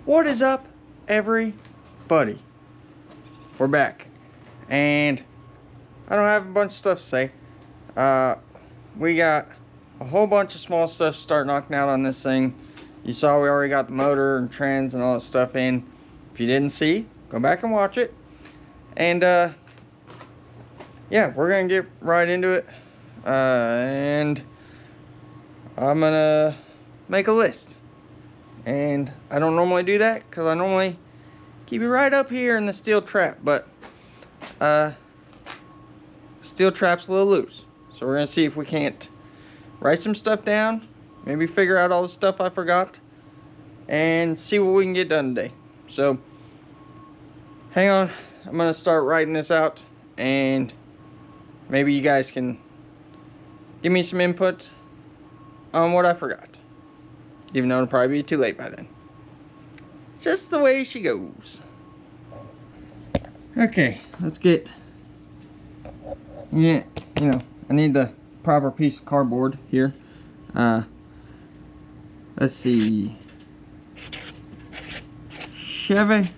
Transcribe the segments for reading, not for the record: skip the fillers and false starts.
What is up, everybody? We're back, and I don't have a bunch of stuff to say. We got a whole bunch of small stuff to start knocking out on this thing. You saw we already got the motor and trans and all that stuff in. If you didn't see, go back and watch it. And yeah, we're gonna get right into it. And I'm gonna make a list. And I don't normally do that because I normally keep it right up here in the steel trap, but steel trap's a little loose. So we're gonna see if we can't write some stuff down, maybe figure out all the stuff I forgot, and see what we can get done today. So hang on, I'm gonna start writing this out, and maybe you guys can give me some input on what I forgot, even though it'll probably be too late by then. Just the way she goes. Okay, let's get, yeah, you know, I need the proper piece of cardboard here. Let's see. Chevy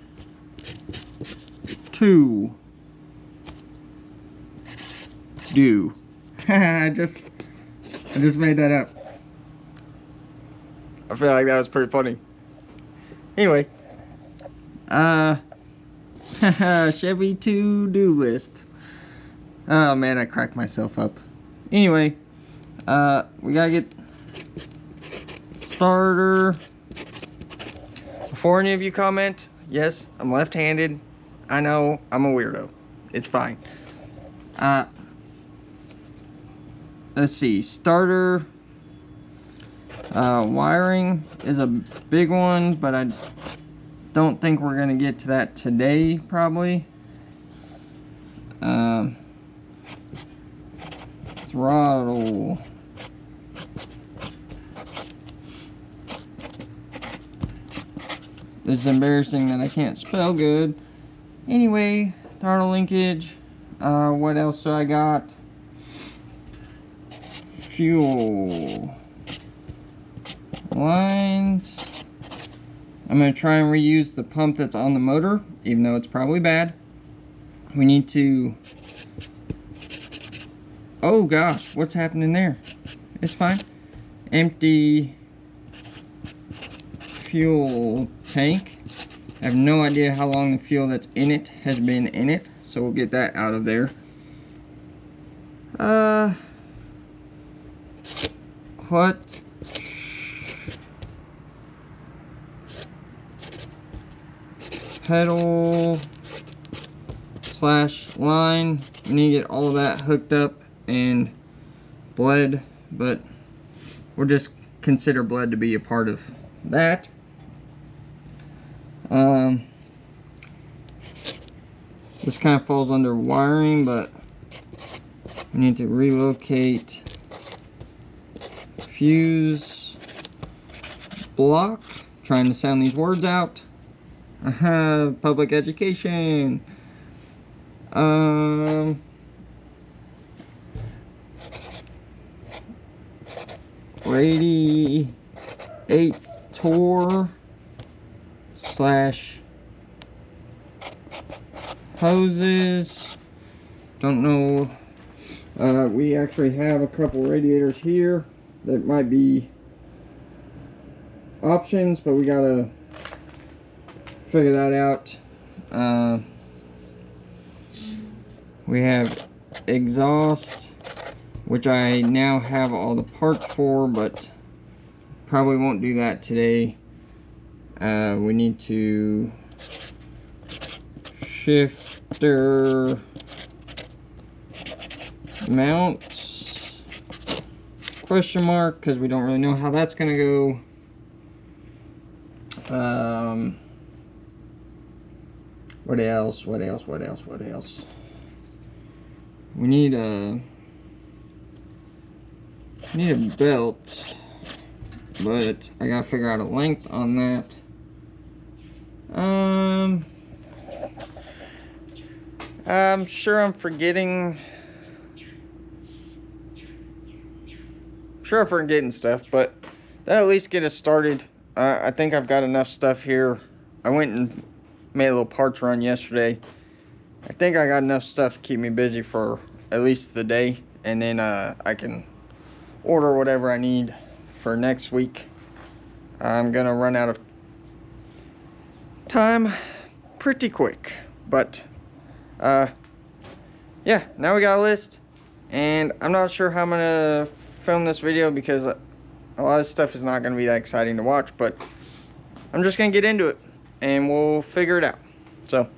II Do. I just made that up. I feel like that was pretty funny. Anyway, Chevy II Do List. Oh man, I cracked myself up. Anyway, we gotta get starter. Before any of you comment, yes, I'm left-handed. I know, I'm a weirdo. It's fine. Let's see, starter. Wiring is a big one, but I don't think we're gonna get to that today, probably. Throttle. It's embarrassing that I can't spell good. Anyway, throttle linkage. What else do I got? Fuel lines. I'm going to try and reuse the pump that's on the motor, even though it's probably bad. We need to... Oh gosh, what's happening there? It's fine. Empty fuel tank. I have no idea how long the fuel that's in it has been in it, so we'll get that out of there. Clutch. Pedal slash line. We need to get all of that hooked up and bled, but we'll just consider bled to be a part of that. This kind of falls under wiring, but we need to relocate fuse block. Trying to sound these words out. Public education. Radiator slash hoses. Don't know. We actually have a couple radiators here that might be options, but we gotta figure that out. We have exhaust, which I now have all the parts for, but probably won't do that today. We need to shifter mount, question mark, because we don't really know how that's gonna go. What else? We need a belt, but I gotta figure out a length on that. I'm sure I'm forgetting stuff, but that'll at least get us started. I think I've got enough stuff here I went and made a little parts run yesterday. I think I got enough stuff to keep me busy for at least the day, and then I can order whatever I need for next week. I'm gonna run out of time pretty quick, but yeah, now we got a list, and I'm not sure how I'm gonna film this video because a lot of stuff is not gonna be that exciting to watch, but I'm just gonna get into it and we'll figure it out. So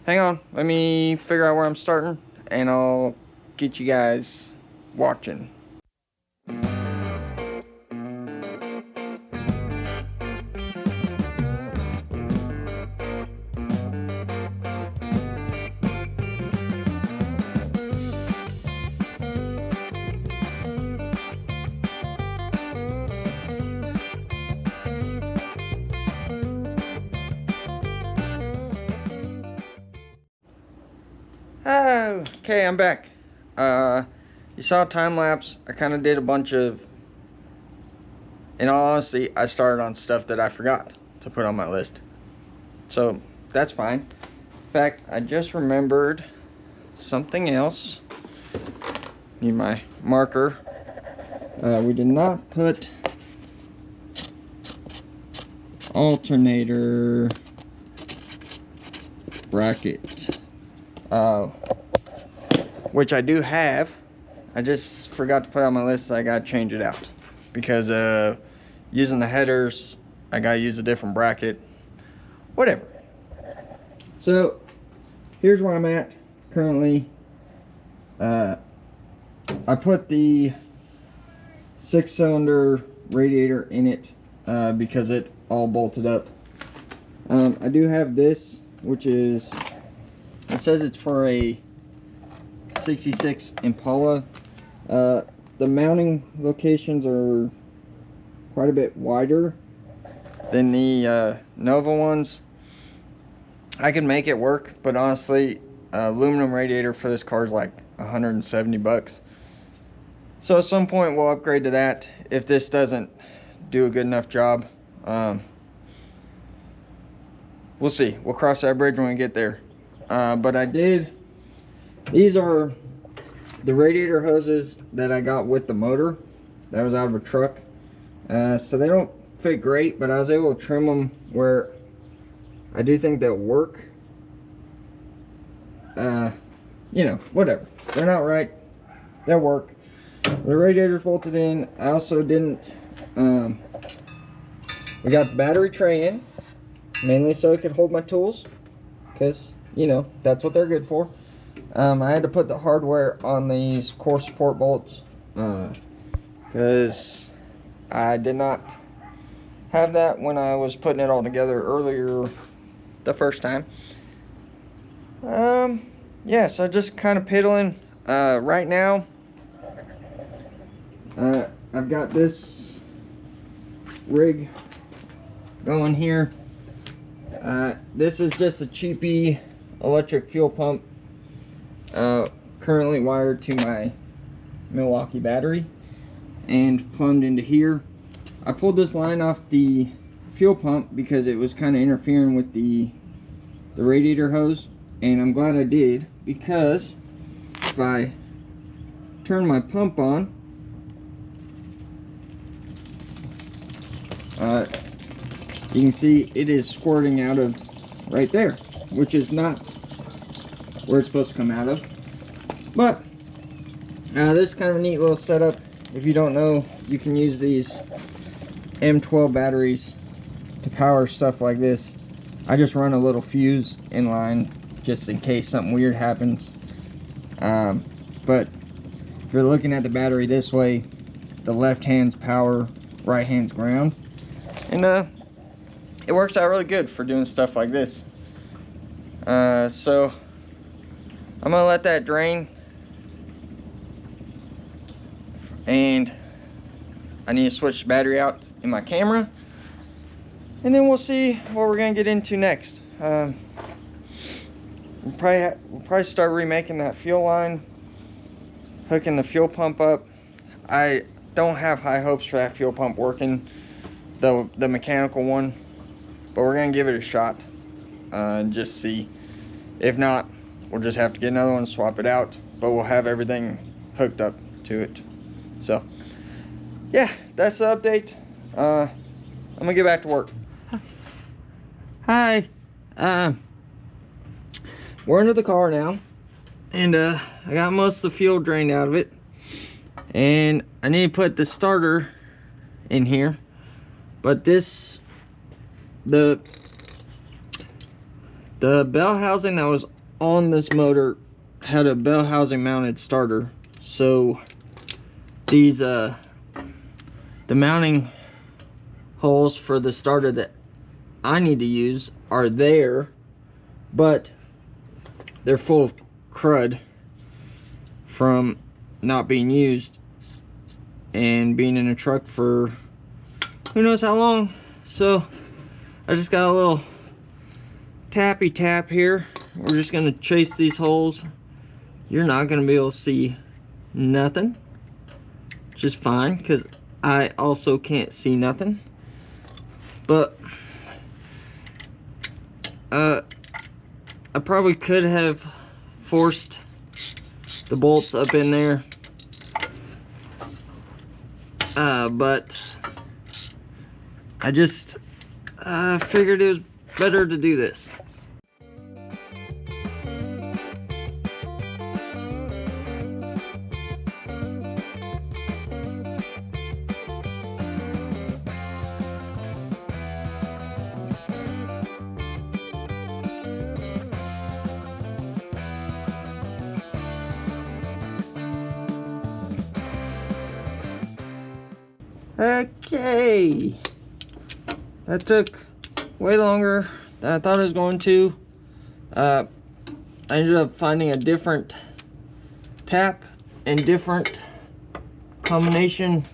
hang on, let me figure out where I'm starting and I'll get you guys watching. Okay, I'm back. You saw a time lapse. I kind of did a bunch of, in all honesty, I started on stuff that I forgot to put on my list. So that's fine. In fact, I just remembered something else. Need my marker. We did not put alternator bracket. Which I do have. I just forgot to put on my list, so I gotta change it out because using the headers I gotta use a different bracket, whatever. So here's where I'm at currently. I put the 6-cylinder radiator in it because it all bolted up. I do have this, which is, it says it's for a 66 Impala. The mounting locations are quite a bit wider than the Nova ones. I can make it work, but honestly, aluminum radiator for this car is like 170 bucks. So at some point we'll upgrade to that if this doesn't do a good enough job. We'll see. We'll cross that bridge when we get there. But I did, these are the radiator hoses that I got with the motor. That was out of a truck. So they don't fit great, but I was able to trim them where I do think they'll work. You know, whatever. They're not right. They'll work. The radiator's bolted in. I also didn't, we got the battery tray in, mainly so it could hold my tools, because, you know, that's what they're good for. I had to put the hardware on these core support bolts because I did not have that when I was putting it all together earlier the first time. Yeah, so just kind of piddling. Right now, I've got this rig going here. This is just a cheapy electric fuel pump. Currently wired to my Milwaukee battery and plumbed into here. I pulled this line off the fuel pump because it was kind of interfering with the radiator hose, and I'm glad I did, because if I turn my pump on, you can see it is squirting out of right there, which is not where it's supposed to come out of. But this is kind of a neat little setup. If you don't know, you can use these M12 batteries to power stuff like this. I just run a little fuse in line just in case something weird happens. But if you're looking at the battery this way, the left hand's power, right hand's ground, and it works out really good for doing stuff like this. So I'm gonna let that drain, and I need to switch the battery out in my camera, and then we'll see what we're gonna get into next. We'll probably start remaking that fuel line, hooking the fuel pump up. I don't have high hopes for that fuel pump working, the mechanical one, but we're gonna give it a shot. and just see. If not, we'll just have to get another one, swap it out, but we'll have everything hooked up to it. So yeah, that's the update. I'm gonna get back to work. Hi. We're under the car now, and I got most of the fuel drained out of it, and I need to put the starter in here. But the bell housing that was on this motor had a bell housing mounted starter, so these the mounting holes for the starter that I need to use are there, but they're full of crud from not being used and being in a truck for who knows how long. So I just got a little tappy tap here. We're just gonna chase these holes. You're not gonna be able to see nothing, which is fine because I also can't see nothing. But I probably could have forced the bolts up in there, but I just figured it was better to do this. Okay, that took way longer than I thought it was going to. I ended up finding a different tap and different combination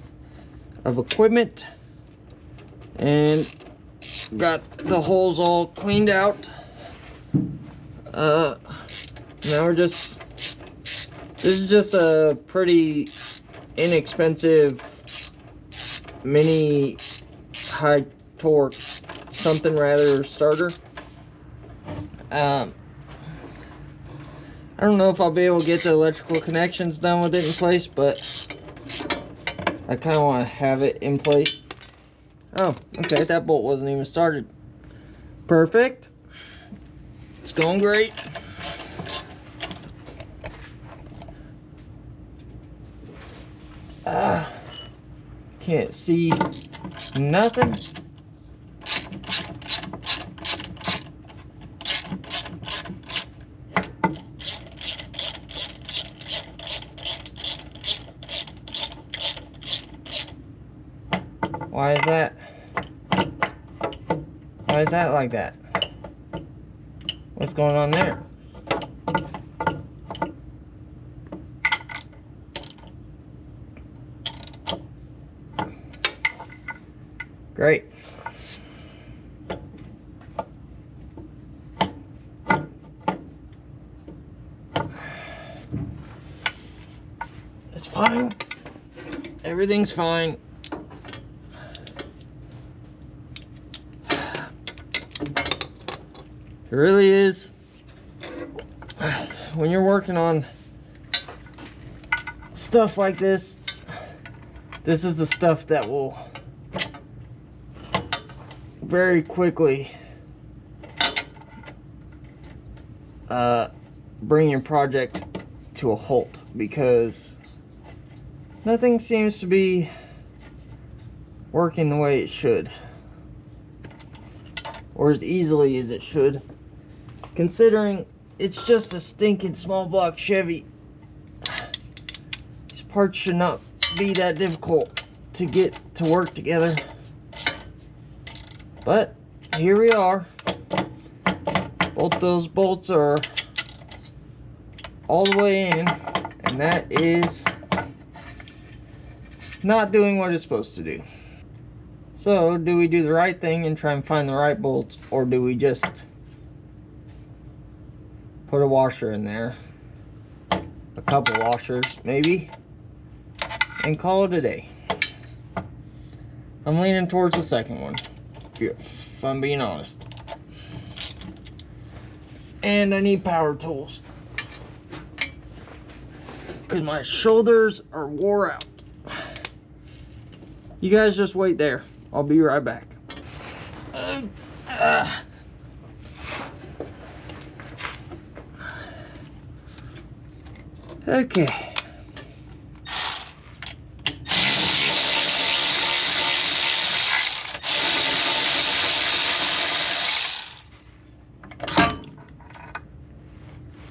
of equipment, and got the holes all cleaned out. Now this is just a pretty inexpensive mini high torque something rather starter. I don't know if I'll be able to get the electrical connections done with it in place, but I kind of want to have it in place. Oh, okay, that bolt wasn't even started. Perfect. It's going great. Can't see nothing. Why is that? Why is that like that? What's going on there? Great. It's fine. Everything's fine. It really is. When you're working on stuff like this, this is the stuff that will very quickly bring your project to a halt, because nothing seems to be working the way it should, or as easily as it should, considering it's just a stinking small block Chevy. These parts should not be that difficult to get to work together. But here we are. Both those bolts are all the way in, and that is not doing what it's supposed to do. So, do we do the right thing and try and find the right bolts, or do we just put a washer in there, a couple washers maybe, and call it a day? I'm leaning towards the second one, if I'm being honest. And I need power tools, because my shoulders are wore out. You guys just wait there. I'll be right back. Okay.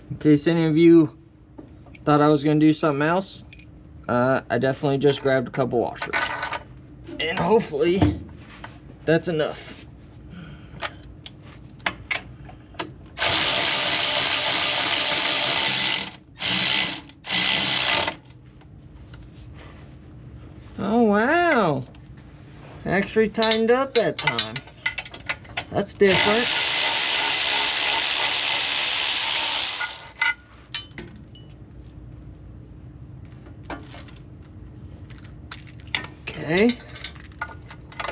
In case any of you thought I was going to do something else, I definitely just grabbed a couple washers. And hopefully that's enough. Oh wow, actually tightened up that time. That's different. Okay,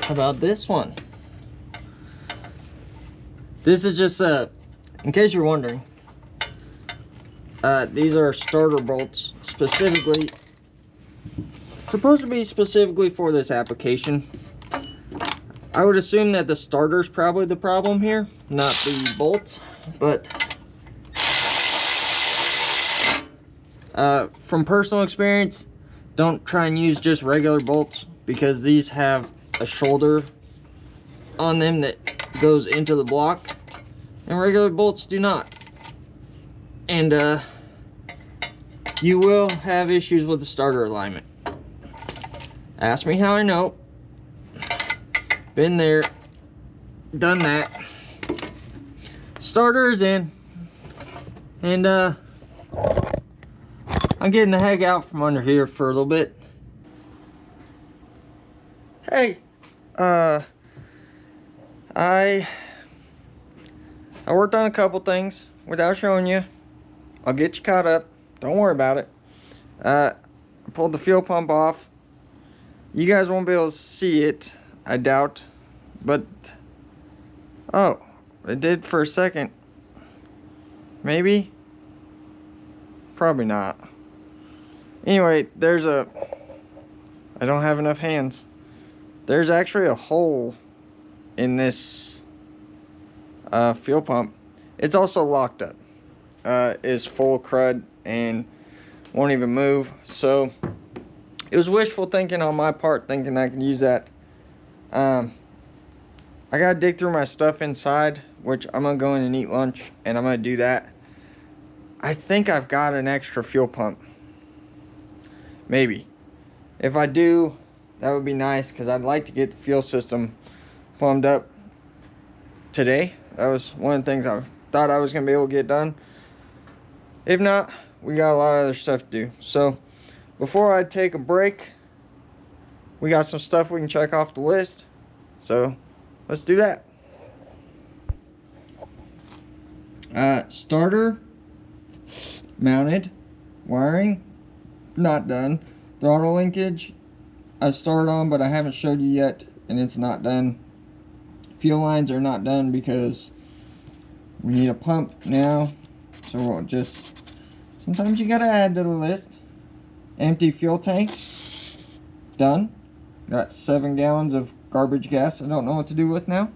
how about this one? This is just in case you're wondering, these are starter bolts, supposed to be specifically for this application. I would assume that the starter's probably the problem here, not the bolts, but from personal experience, don't try and use just regular bolts, because these have a shoulder on them that goes into the block, and regular bolts do not. And you will have issues with the starter alignment. Ask me how I know. Been there, done that. Starter is in, and I'm getting the heck out from under here for a little bit. Hey, I worked on a couple things without showing you. I'll get you caught up. Don't worry about it. I pulled the fuel pump off. You guys won't be able to see it, I doubt. But, oh, it did for a second. Maybe? Probably not. Anyway, I don't have enough hands. There's actually a hole in this fuel pump. It's also locked up. It's full of crud and won't even move. So it was wishful thinking on my part, thinking I could use that. I gotta dig through my stuff inside, which I'm gonna go in and eat lunch, and I'm gonna do that. I think I've got an extra fuel pump. Maybe. If I do, that would be nice, because I'd like to get the fuel system plumbed up today. That was one of the things I thought I was going to be able to get done. If not, we got a lot of other stuff to do. So, before I take a break, we got some stuff we can check off the list. So, let's do that. Starter mounted, wiring not done. Throttle linkage I started on, but I haven't showed you yet, and it's not done. Fuel lines are not done because we need a pump now, so we'll just, sometimes you gotta add to the list. Empty fuel tank done. Got 7 gallons of garbage gas I don't know what to do with now.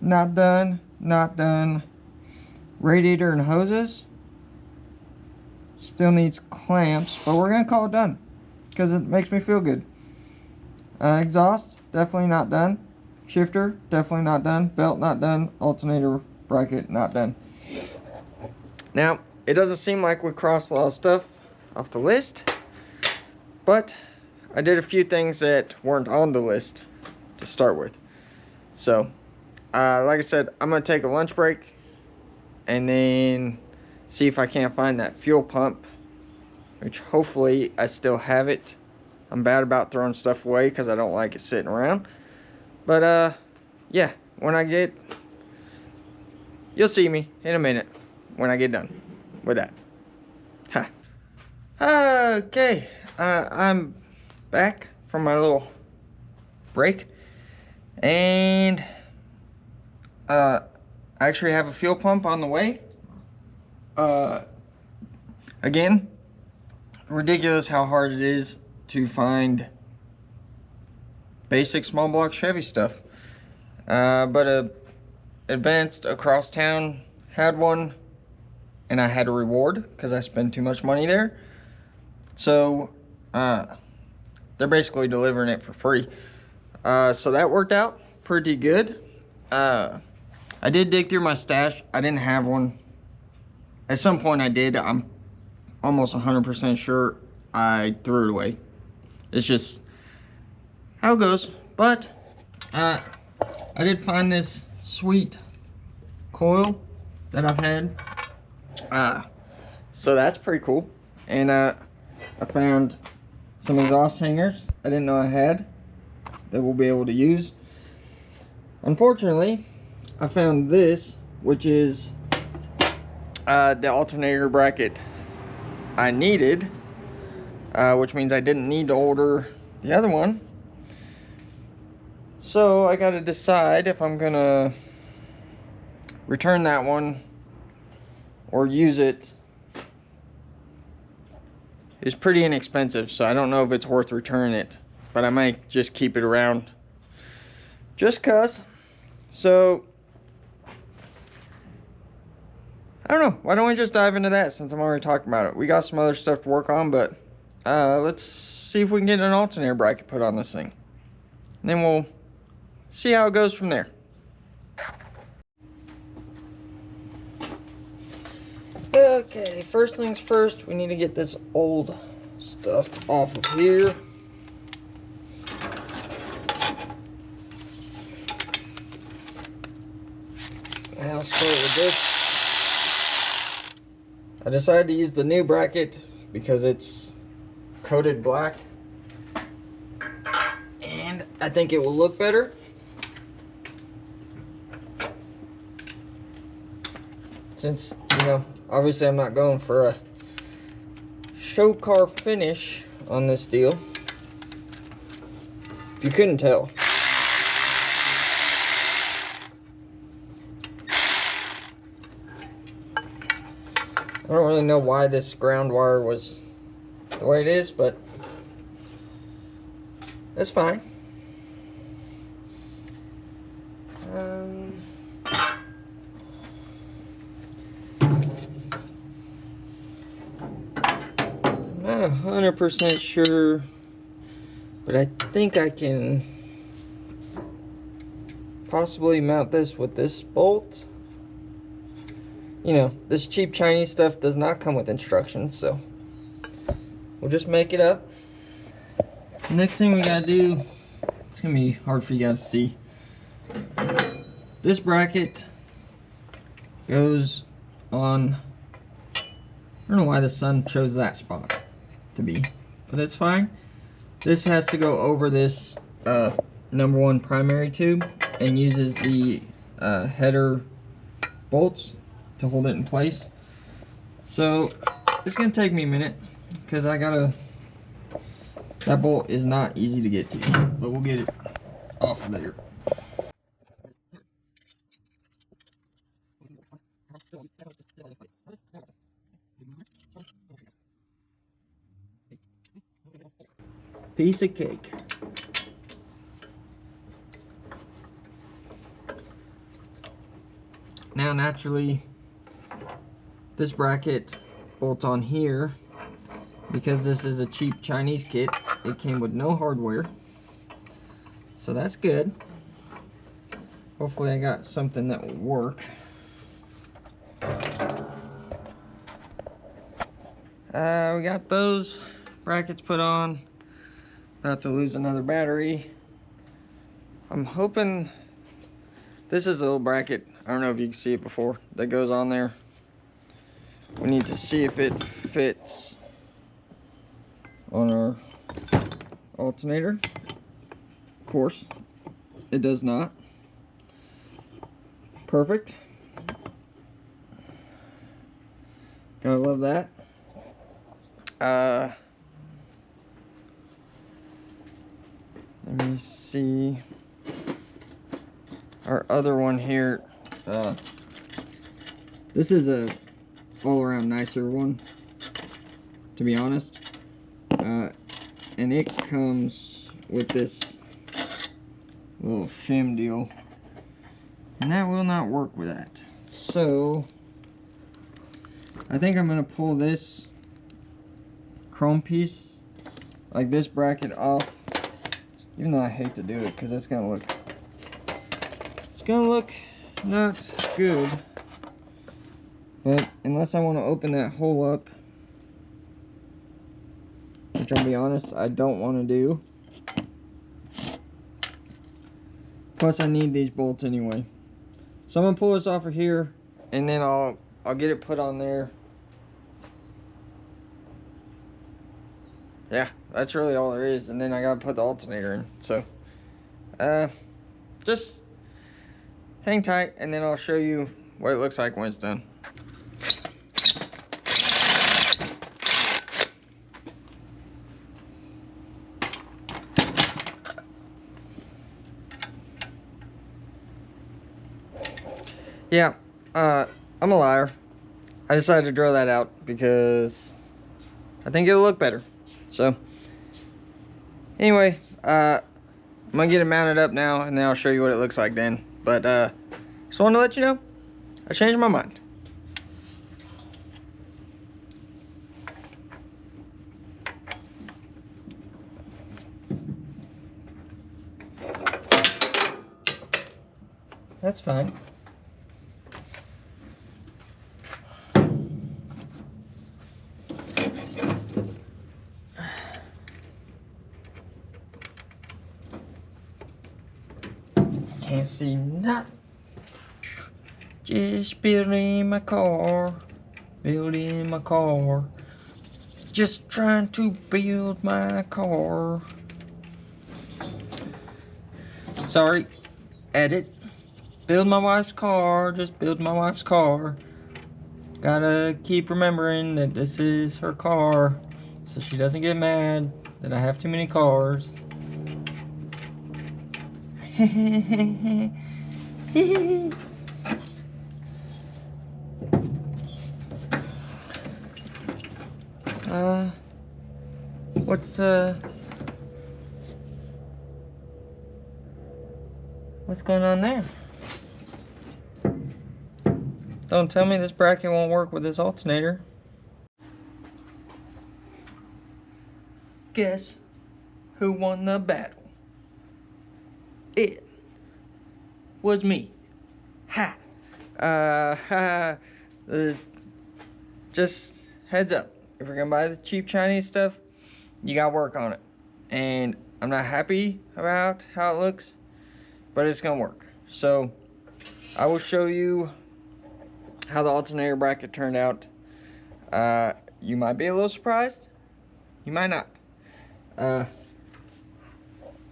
Not done. Radiator and hoses still needs clamps, but we're gonna call it done because it makes me feel good. Exhaust definitely not done. Shifter definitely not done. Belt not done. Alternator bracket not done. Now it doesn't seem like we crossed a lot of stuff off the list, but I did a few things that weren't on the list to start with. So like I said, I'm gonna take a lunch break and then see if I can't find that fuel pump, which hopefully I still have it. I'm bad about throwing stuff away because I don't like it sitting around. But yeah, when I get, you'll see me in a minute when I get done with that. Ha. Okay, I'm back from my little break, and I I actually have a fuel pump on the way. Again, ridiculous how hard it is to find basic small block Chevy stuff. But Advanced across town had one, and I had a reward because I spent too much money there. So they're basically delivering it for free. So that worked out pretty good. I did dig through my stash. I didn't have one. At some point I did. I'm almost 100% sure I threw it away. It's just how it goes. But I did find this sweet coil that I've had. So that's pretty cool. And I found some exhaust hangers I didn't know I had that we'll be able to use. Unfortunately, I found this, which is the alternator bracket I needed, which means I didn't need to order the other one. So I gotta decide if I'm gonna return that one or use it. It's pretty inexpensive, so I don't know if it's worth returning it, but I might just keep it around just cause. So I don't know, why don't we just dive into that since I'm already talking about it. We got some other stuff to work on, but let's see if we can get an alternator bracket put on this thing, and then we'll see how it goes from there. Okay, first things first, we need to get this old stuff off of here. I'll start with this. I decided to use the new bracket because it's coated black, and I think it will look better. Since, you know, obviously I'm not going for a show car finish on this deal, if you couldn't tell. I don't really know why this ground wire was the way it is, but that's fine. I'm not 100% sure, but I think I can possibly mount this with this bolt. You know, this cheap Chinese stuff does not come with instructions, so we'll just make it up. Next thing we gotta do, it's gonna be hard for you guys to see. This bracket goes on, I don't know why the sun chose that spot to be, but it's fine. This has to go over this #1 primary tube and uses the header bolts to hold it in place. So it's gonna take me a minute because that bolt is not easy to get to, but we'll get it off of there. Piece of cake. Now naturally, this bracket bolts on here because this is a cheap Chinese kit. It came with no hardware, so that's good. Hopefully I got something that will work. We got those brackets put on. About to lose another battery. I'm hoping this is a little bracket. I don't know if you can see it before, that goes on there. We need to see if it fits on our alternator. Of course, it does not. Perfect. Gotta love that. Let me see. Our other one here This is a all-around nicer one, to be honest. And it comes with this little shim deal, and that will not work with that. So I think I'm gonna pull this chrome piece, like this bracket, off, even though I hate to do it because it's gonna look not good. But unless I want to open that hole up, which I'll be honest, I don't want to do. Plus I need these bolts anyway. So I'm gonna pull this off of here, and then I'll get it put on there. Yeah, that's really all there is. And then I gotta put the alternator in. So just hang tight, and then I'll show you what it looks like when it's done. Yeah, I'm a liar. I decided to draw that out because I think it'll look better. So, anyway, I'm gonna get it mounted up now, and then I'll show you what it looks like then. But, just wanted to let you know, I changed my mind. That's fine. Can't see nothing. Just building my car. Building my car. Just trying to build my car. Sorry. Edit. Build my wife's car. Just build my wife's car. Gotta keep remembering that this is her car, so she doesn't get mad that I have too many cars. What's going on there? Don't tell me this bracket won't work with this alternator. Guess who won the battle? It was me. Ha! Just heads up. If you're gonna buy the cheap Chinese stuff, you gotta work on it. And I'm not happy about how it looks, but it's gonna work. So, I will show you how the alternator bracket turned out. You might be a little surprised. You might not.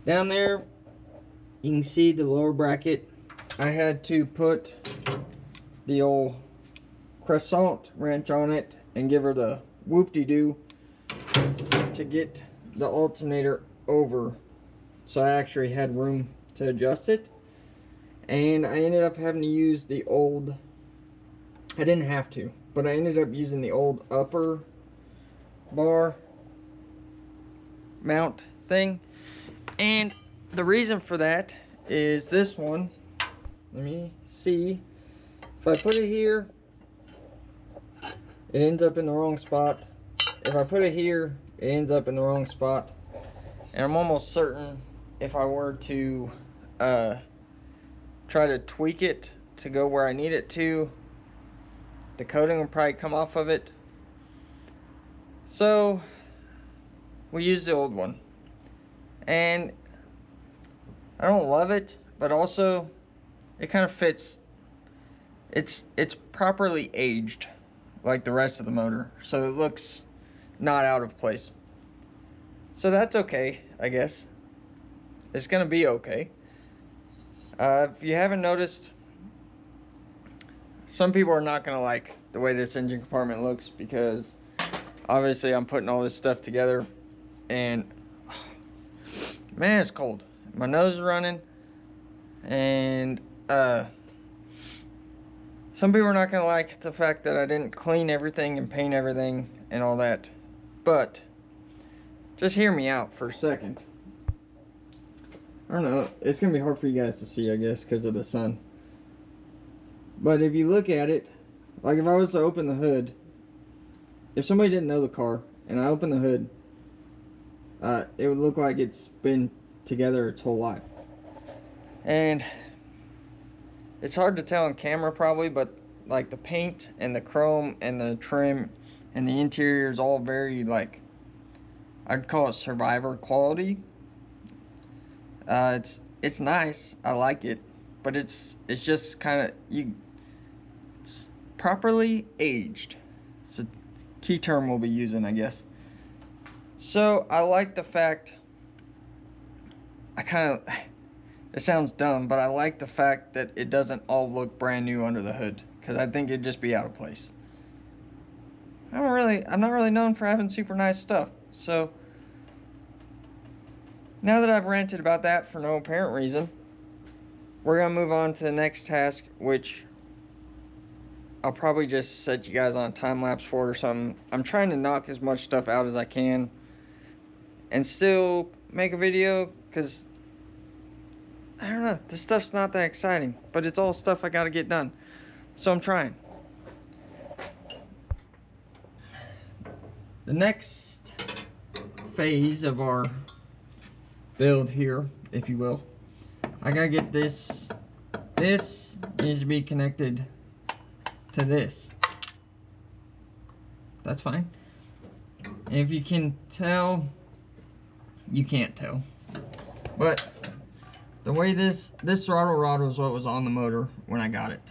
Down there, you can see the lower bracket. I had to put the old croissant wrench on it and give her the whoop-de-doo to get the alternator over. So I actually had room to adjust it. And I ended up having to use the old, I didn't have to, but I ended up using the old upper bar mount thing. And the reason for that is this one. Let me see. If I put it here, it ends up in the wrong spot. If I put it here, it ends up in the wrong spot. And I'm almost certain if I were to try to tweak it to go where I need it to, the coating will probably come off of it. So we use the old one, and I don't love it, but also it kind of fits. It's properly aged like the rest of the motor, so it looks not out of place. So that's okay, I guess. It's gonna be okay. If you haven't noticed, some people are not gonna like the way this engine compartment looks, because obviously I'm putting all this stuff together, and man, it's cold. My nose is running, and Some people are not going to like the fact that I didn't clean everything and paint everything and all that. But just hear me out for a second. I don't know. It's going to be hard for you guys to see, I guess, because of the sun. But if you look at it, like if I was to open the hood, if somebody didn't know the car and I open the hood, it would look like it's been together its whole life. And it's hard to tell on camera probably, but like the paint and the chrome and the trim and the interior is all very, like, I'd call it survivor quality. It's nice. I like it, but it's just kind of, it's properly aged. It's a key term we'll be using, I guess. So I like the fact, it sounds dumb, but I like the fact that it doesn't all look brand new under the hood, because I think it'd just be out of place. I'm not really known for having super nice stuff. So now that I've ranted about that for no apparent reason, we're gonna move on to the next task, which I'll probably just set you guys on a time lapse for it or something. I'm trying to knock as much stuff out as I can and still make a video, because I don't know, this stuff's not that exciting, but it's all stuff I gotta get done. So I'm trying. The next phase of our build here, if you will, I gotta get this. This needs to be connected to this. That's fine. And if you can tell, you can't tell, but the way this throttle rod was what was on the motor when I got it,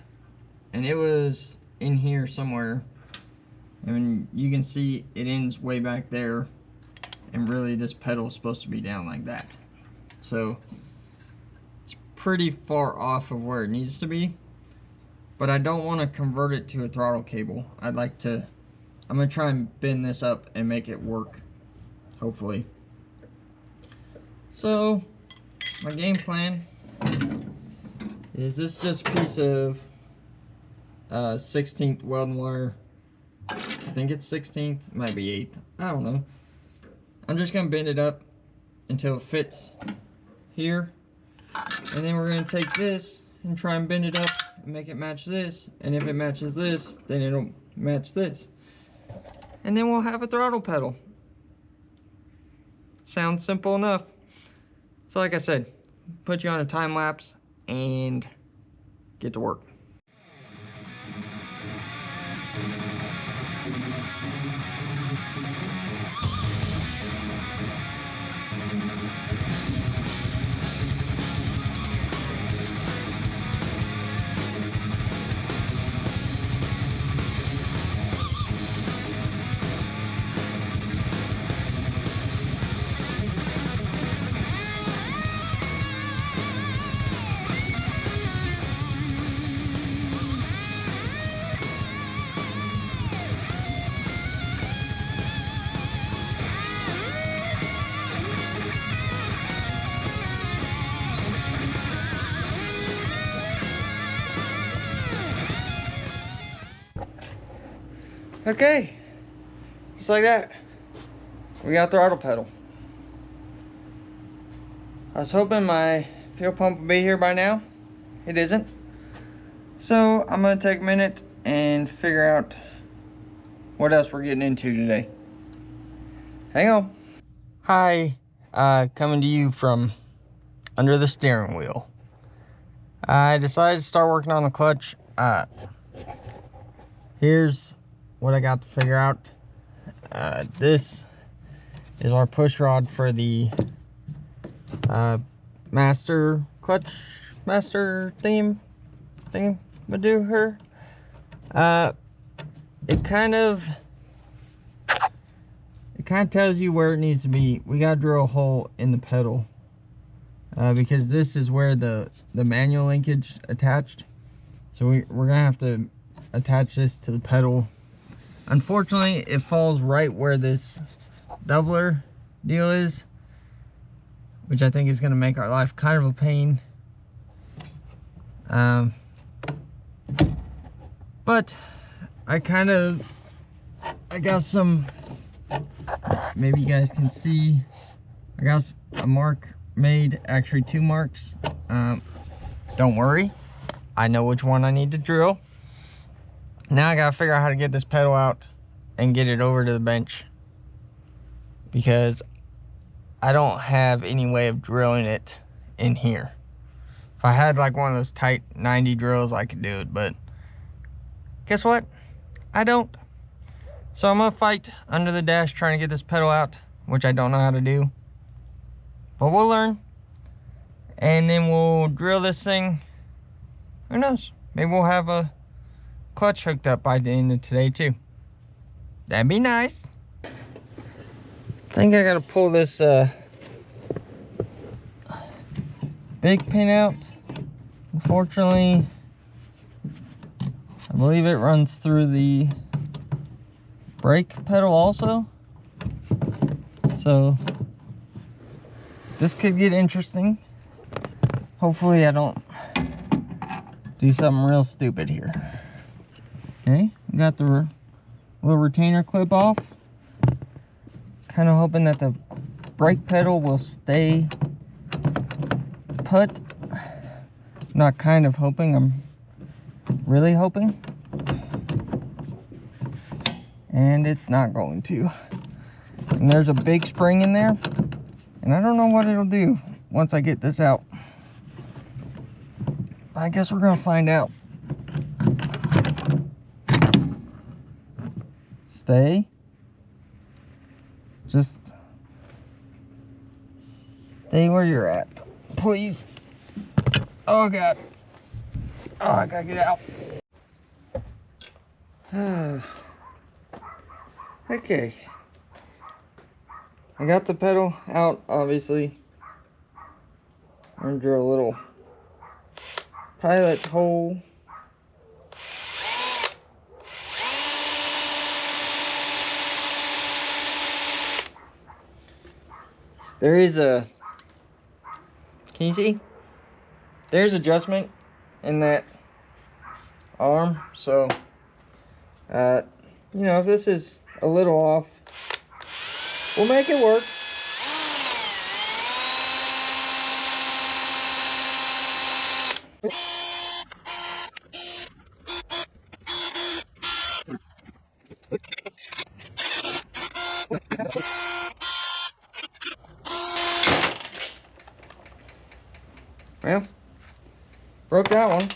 and it was in here somewhere, and you can see it ends way back there, and really this pedal is supposed to be down like that, so it's pretty far off of where it needs to be. But I don't want to convert it to a throttle cable. I'm gonna try and bend this up and make it work, hopefully. So my game plan is this just piece of 16th welding wire. I think it's 16th, might be 8th, I don't know. I'm just gonna bend it up until it fits here, and then we're gonna take this and try and bend it up and make it match this, and if it matches this, then it'll match this, and then we'll have a throttle pedal. Sounds simple enough. So like I said, put you on a time lapse and get to work. Okay, just like that, we got throttle pedal. I was hoping my fuel pump would be here by now. It isn't. So I'm gonna take a minute and figure out what else we're getting into today. Hang on. Hi, coming to you from under the steering wheel. I decided to start working on the clutch. Here's what I got to figure out. This is our push rod for the master clutch master thing do her. It kind of tells you where it needs to be. We gotta drill a hole in the pedal because this is where the manual linkage attached. So we're gonna have to attach this to the pedal. Unfortunately, it falls right where this doubler deal is, which I think is going to make our life kind of a pain. But I got some, maybe you guys can see, I got a mark made, actually 2 marks. Don't worry, I know which one I need to drill. Now I gotta figure out how to get this pedal out and get it over to the bench, because I don't have any way of drilling it in here. If I had like one of those tight 90 drills, I could do it, but guess what? I don't. So I'm gonna fight under the dash trying to get this pedal out, which I don't know how to do, but we'll learn. And then we'll drill this thing. Who knows? Maybe we'll have a clutch hooked up by the end of today too. That'd be nice. I think I gotta pull this big pin out. Unfortunately, I believe it runs through the brake pedal also. So this could get interesting. Hopefully I don't do something real stupid here. Okay, we got the little retainer clip off. Kind of hoping that the brake pedal will stay put. Not kind of hoping, I'm really hoping. And it's not going to. And there's a big spring in there, and I don't know what it'll do once I get this out. I guess we're gonna find out. Stay. Just stay where you're at, please. Oh God. Oh, I gotta get out. Okay. I got the pedal out, obviously. I'm gonna drill a little pilot hole. There is a, can you see? There's adjustment in that arm, so you know, if this is a little off, we'll make it work. Well, broke that one.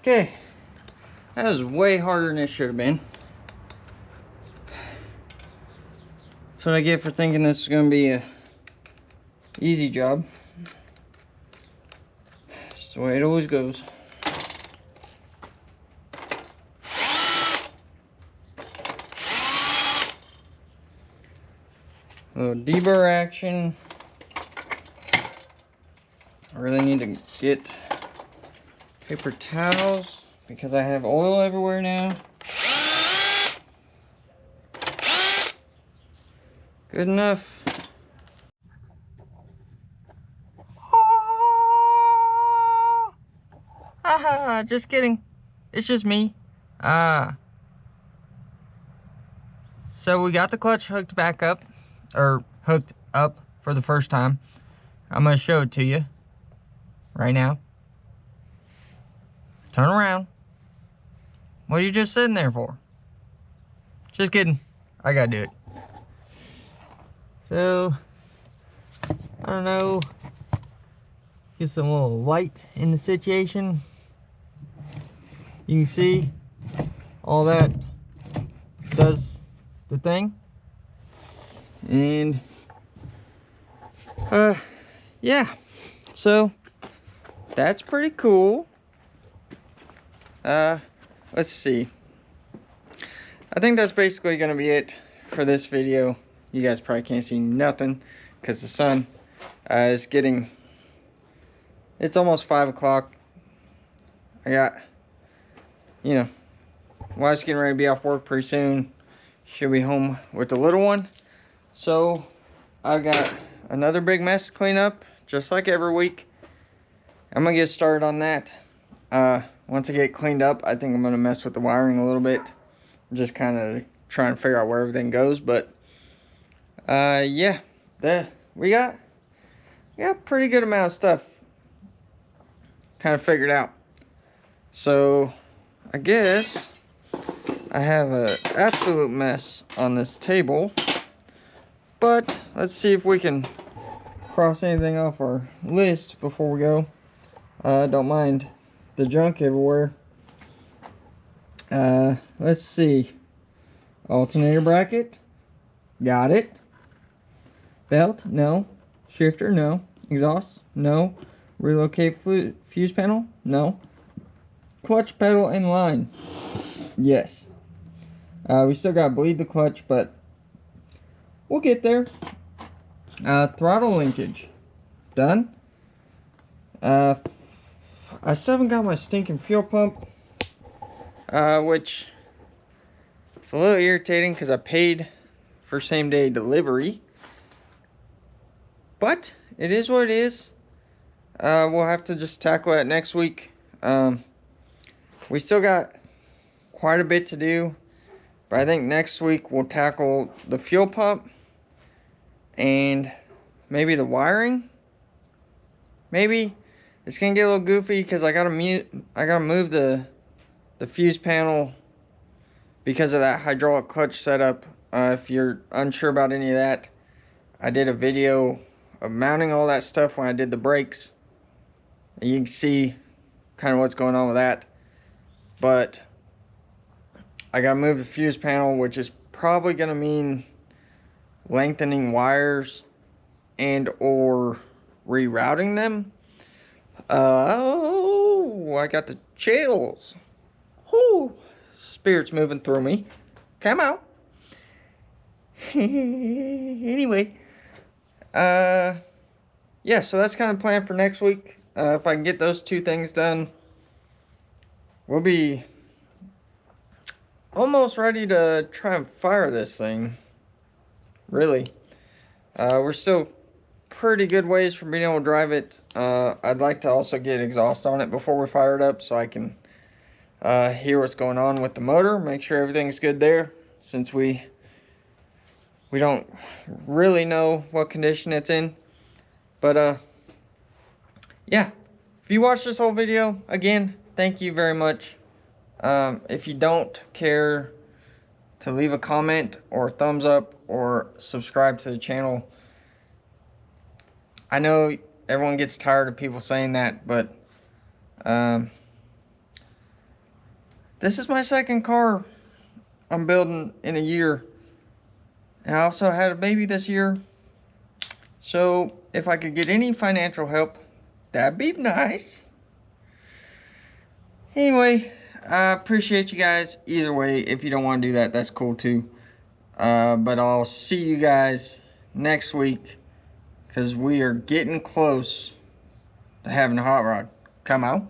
Okay, that was way harder than it should have been. That's what I get for thinking this is going to be a easy job. That's the way it always goes. A little deburr action. I really need to get paper towels because I have oil everywhere now. Good enough. Oh! Haha, just kidding. It's just me. So we got the clutch hooked back up, or hooked up for the first time. I'm gonna show it to you right now. Turn around. What are you just sitting there for? Just kidding. I gotta do it. So, I don't know. Get some little light in the situation. You can see all that does the thing. And Yeah, so that's pretty cool. Let's see. I think that's basically gonna be it for this video. You guys probably can't see nothing because the sun is getting, it's almost 5 o'clock. I got, you know, wife's getting ready to be off work pretty soon. She'll be home with the little one. So I got another big mess to clean up, just like every week. I'm gonna get started on that. Once I get cleaned up, I think I'm gonna mess with the wiring a little bit. Just kind of trying to figure out where everything goes. But yeah, we got a pretty good amount of stuff kind of figured out. So I guess I have an absolute mess on this table, but let's see if we can cross anything off our list before we go. Don't mind the junk everywhere. Let's see. Alternator bracket, got it. Belt, no. Shifter, no. Exhaust, no. Relocate fuse panel, no. Clutch pedal and line, yes. We still gotta bleed the clutch, but we'll get there. Throttle linkage, done. I still haven't got my stinking fuel pump, which is a little irritating because I paid for same day delivery. But it is what it is. We'll have to just tackle that next week. We still got quite a bit to do, but I think next week we'll tackle the fuel pump and maybe the wiring. Maybe it's gonna get a little goofy because I gotta move the fuse panel because of that hydraulic clutch setup. If you're unsure about any of that, I did a video of mounting all that stuff when I did the brakes. You can see kind of what's going on with that. But I gotta move the fuse panel, which is probably gonna mean lengthening wires and or rerouting them. Oh, I got the chills. Whoo, spirit's moving through me. Come out. Anyway, yeah, so that's kind of the plan for next week. If I can get those two things done, we'll be almost ready to try and fire this thing. Really. We're still pretty good ways from being able to drive it. I'd like to also get exhaust on it before we fire it up so I can hear what's going on with the motor, make sure everything's good there, since we don't really know what condition it's in. But yeah, if you watched this whole video, again, thank you very much. If you don't care to leave a comment or thumbs up or subscribe to the channel, I know everyone gets tired of people saying that, but this is my second car I'm building in a year, and I also had a baby this year. So if I could get any financial help, that'd be nice. Anyway, I appreciate you guys either way. If you don't want to do that, that's cool too. But I'll see you guys next week, because we are getting close to having a hot rod come out.